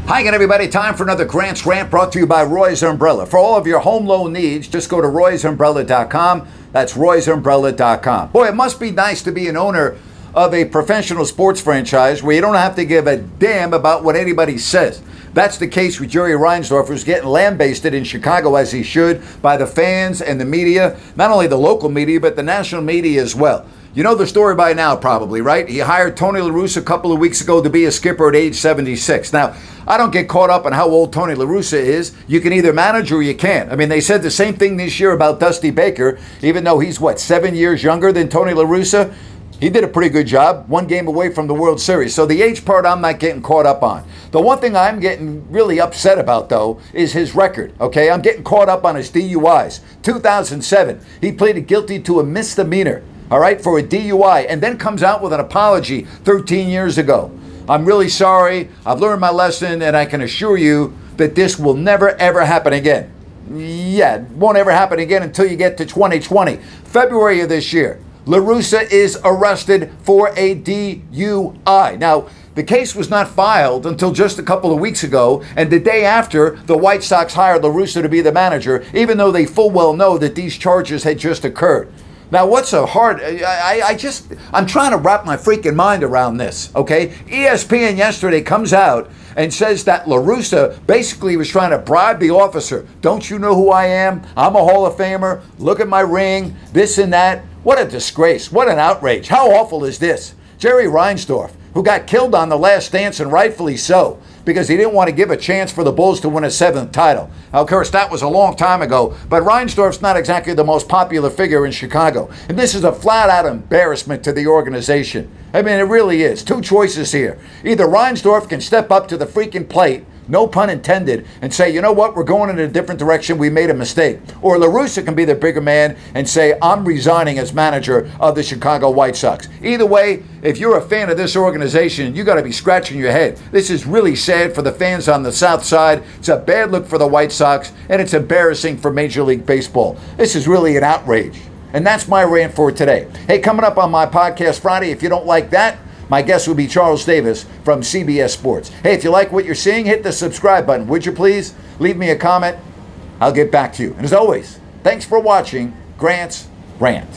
Hi again, everybody. Time for another Grant's Rant brought to you by Roy's Umbrella. For all of your home loan needs, just go to roysumbrella.com. That's roysumbrella.com. Boy, it must be nice to be an owner of a professional sports franchise where you don't have to give a damn about what anybody says. That's the case with Jerry Reinsdorf, who's getting lambasted in Chicago, as he should, by the fans and the media, not only the local media, but the national media as well. You know the story by now, probably, right? He hired Tony LaRussa a couple of weeks ago to be a skipper at age 76. Now, I don't get caught up on how old Tony LaRussa is. You can either manage or you can't. I mean, they said the same thing this year about Dusty Baker, even though he's, 7 years younger than Tony LaRussa? He did a pretty good job, one game away from the World Series. So the age part I'm not getting caught up on. The one thing I'm getting really upset about, though, is his record, okay? I'm getting caught up on his DUIs. 2007, he pleaded guilty to a misdemeanor, all right, for a DUI, and then comes out with an apology 13 years ago. I'm really sorry. I've learned my lesson, and I can assure you that this will never, ever happen again. Yeah, it won't ever happen again until you get to 2020. February of this year, LaRussa is arrested for a DUI. Now, the case was not filed until just a couple of weeks ago, and the day after, the White Sox hired LaRussa to be the manager, even though they full well know that these charges had just occurred. Now, what's so hard? I'm trying to wrap my freaking mind around this, okay? ESPN yesterday comes out and says that LaRussa basically was trying to bribe the officer. Don't you know who I am? I'm a Hall of Famer. Look at my ring, this and that. What a disgrace. What an outrage. How awful is this? Jerry Reinsdorf, who got killed on The Last Dance, and rightfully so, because he didn't want to give a chance for the Bulls to win a 7th title. Now, of course, that was a long time ago, but Reinsdorf's not exactly the most popular figure in Chicago. And this is a flat-out embarrassment to the organization. I mean, it really is. Two choices here. Either Reinsdorf can step up to the freaking plate, no pun intended, and say, you know what, we're going in a different direction, we made a mistake. Or LaRussa can be the bigger man and say, I'm resigning as manager of the Chicago White Sox. Either way, if you're a fan of this organization, you got to be scratching your head. This is really sad for the fans on the South Side. It's a bad look for the White Sox, and it's embarrassing for Major League Baseball. This is really an outrage. And that's my rant for today. Hey, coming up on my podcast Friday, if you don't like that, my guest will be Charles Davis from CBS Sports. Hey, if you like what you're seeing, hit the subscribe button, would you please? Leave me a comment. I'll get back to you. And as always, thanks for watching Grant's Rant.